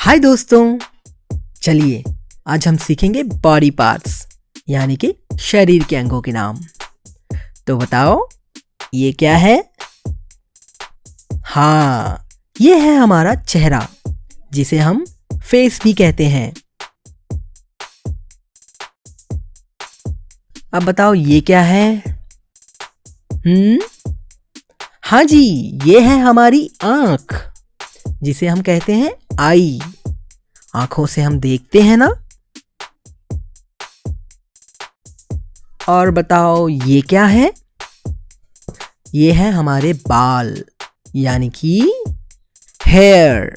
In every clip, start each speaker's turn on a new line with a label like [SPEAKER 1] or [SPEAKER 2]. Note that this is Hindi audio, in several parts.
[SPEAKER 1] हाय दोस्तों, चलिए आज हम सीखेंगे बॉडी पार्ट्स यानी कि शरीर के अंगों के नाम। तो बताओ ये क्या है? हाँ, ये है हमारा चेहरा जिसे हम फेस भी कहते हैं। अब बताओ ये क्या है? हाँ जी, ये है हमारी आँख जिसे हम कहते हैं आई। आँखों से हम देखते हैं ना। और बताओ ये क्या है? ये है हमारे बाल यानी कि हेयर।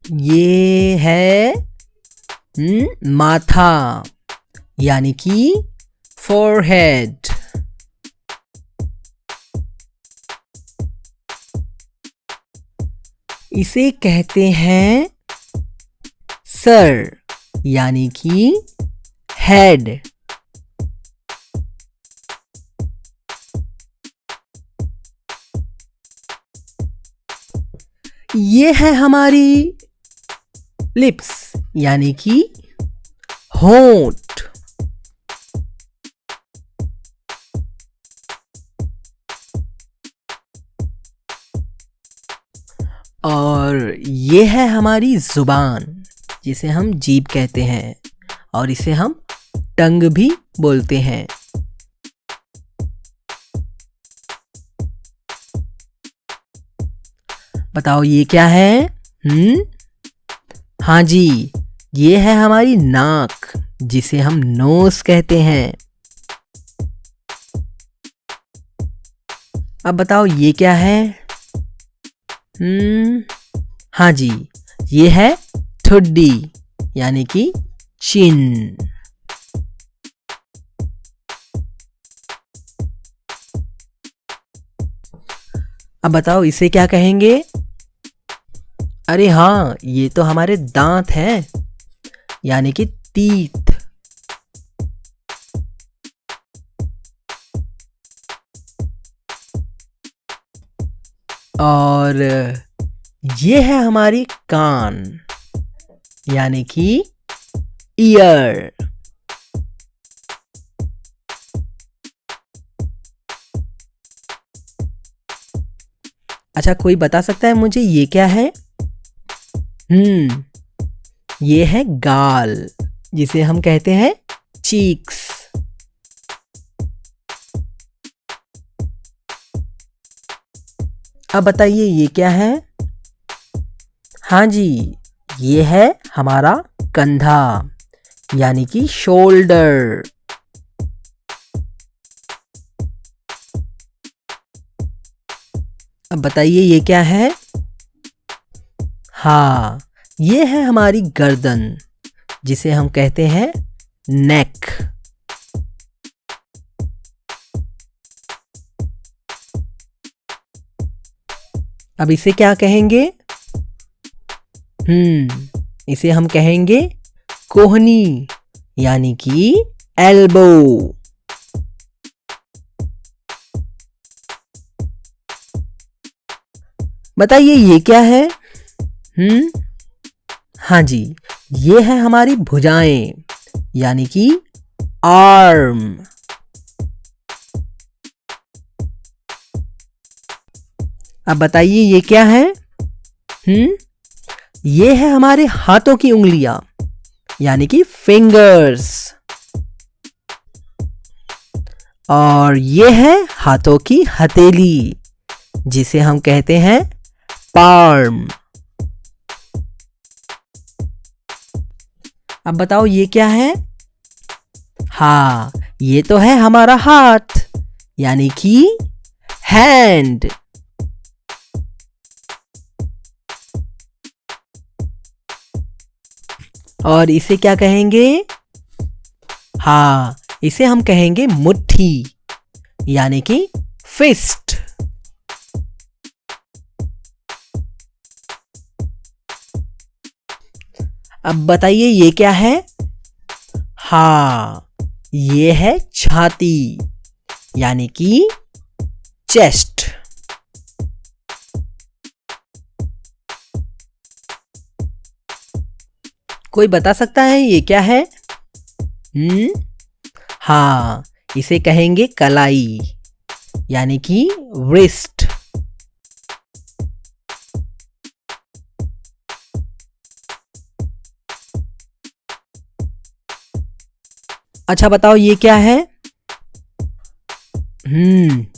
[SPEAKER 1] ये है माथा यानी कि फोरहेड। इसे कहते हैं सर यानी कि हेड। ये है हमारी लिप्स यानी कि होंठ। और ये है हमारी जुबान जिसे हम जीभ कहते हैं और इसे हम टंग भी बोलते हैं। बताओ ये क्या है? हाँ जी, ये है हमारी नाक जिसे हम नोज कहते हैं। अब बताओ ये क्या है? हाँ जी, ये है ठुड्डी यानी कि चिन। अब बताओ इसे क्या कहेंगे? अरे हाँ, ये तो हमारे दांत हैं यानी कि टीथ। और ये है हमारी कान यानी कि ईयर। अच्छा, कोई बता सकता है मुझे ये क्या है? ये है गाल जिसे हम कहते हैं चीक्स। अब बताइए ये क्या है? हाँ जी, ये है हमारा कंधा यानी कि शोल्डर। अब बताइए ये क्या है? हाँ, ये है हमारी गर्दन जिसे हम कहते हैं नेक। अब इसे क्या कहेंगे? इसे हम कहेंगे कोहनी यानी कि एल्बो। बताइए ये क्या है? हाँ जी, ये है हमारी भुजाएं यानी कि आर्म। अब बताइए ये क्या है? ये है हमारे हाथों की उंगलियां यानी कि फिंगर्स। और ये है हाथों की हथेली जिसे हम कहते हैं पाल्म। अब बताओ ये क्या है? हाँ, ये तो है हमारा हाथ यानी कि हैंड। और इसे क्या कहेंगे? हाँ, इसे हम कहेंगे मुट्ठी यानी कि फिस्ट। अब बताइए ये क्या है? हाँ, ये है छाती यानी कि चेस्ट। कोई बता सकता है ये क्या है? हाँ, इसे कहेंगे कलाई यानी कि wrist। अच्छा बताओ ये क्या है?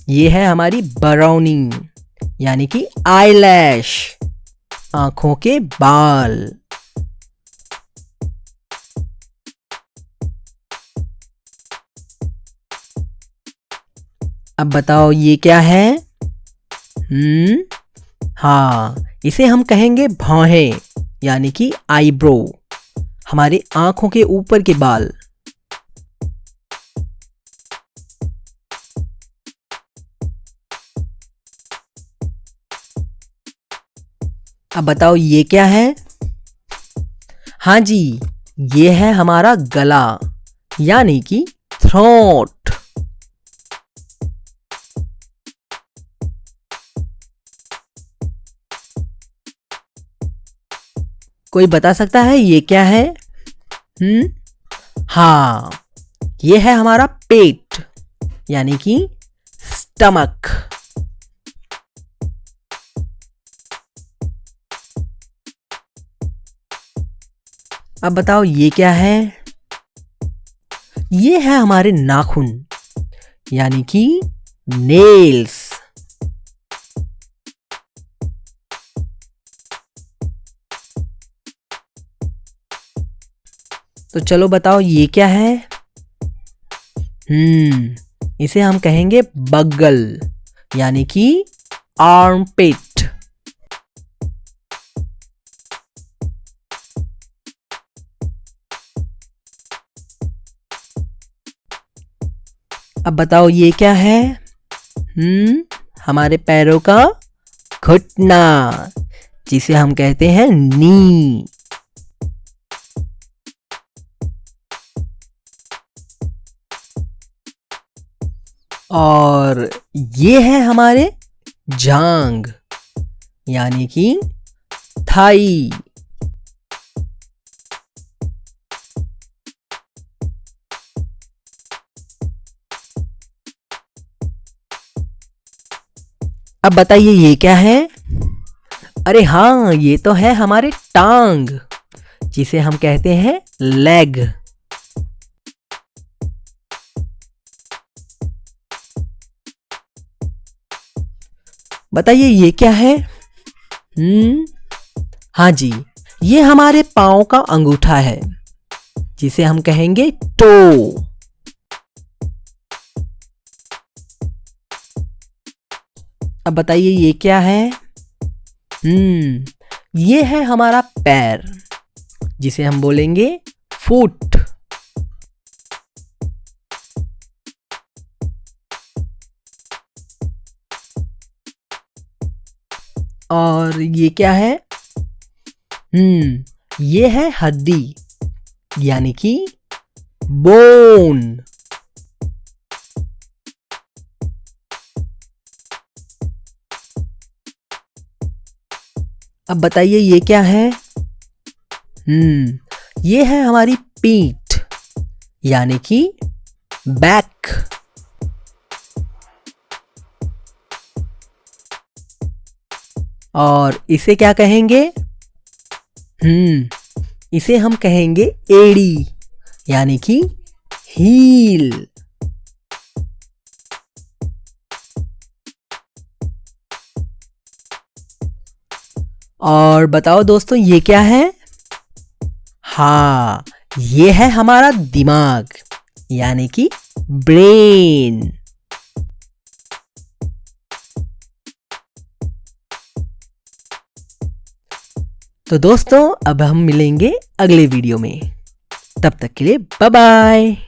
[SPEAKER 1] ये है हमारी बराउनिंग यानी कि आईलैश, आंखों के बाल। अब बताओ ये क्या है? हाँ, इसे हम कहेंगे भौहें यानी कि आईब्रो, हमारे आंखों के ऊपर के बाल। अब बताओ ये क्या है? हाँ जी, ये है हमारा गला यानी कि थ्रोट। कोई बता सकता है ये क्या है? हाँ, ये है हमारा पेट यानी कि स्टमक। अब बताओ ये क्या है? ये है हमारे नाखून यानी कि नेल्स। तो चलो बताओ ये क्या है? इसे हम कहेंगे बगल यानी कि आर्मपिट। अब बताओ ये क्या है? हमारे पैरों का घुटना जिसे हम कहते हैं नी। और ये है हमारे जांग यानी कि थाई। अब बताइए ये क्या है? अरे हाँ, ये तो है हमारे टांग जिसे हम कहते हैं लेग। बताइए ये क्या है? हाँ जी, ये हमारे पाँव का अंगूठा है जिसे हम कहेंगे टो। अब बताइए ये क्या है? ये है हमारा पैर जिसे हम बोलेंगे फुट। और ये क्या है? ये है हड्डी यानी कि बोन। अब बताइए ये क्या है? ये है हमारी पीठ यानी कि बैक। और इसे क्या कहेंगे? इसे हम कहेंगे एड़ी यानी कि हील। और बताओ दोस्तों ये क्या है? हाँ, ये है हमारा दिमाग यानी कि ब्रेन। तो दोस्तों अब हम मिलेंगे अगले वीडियो में। तब तक के लिए बाय बाय।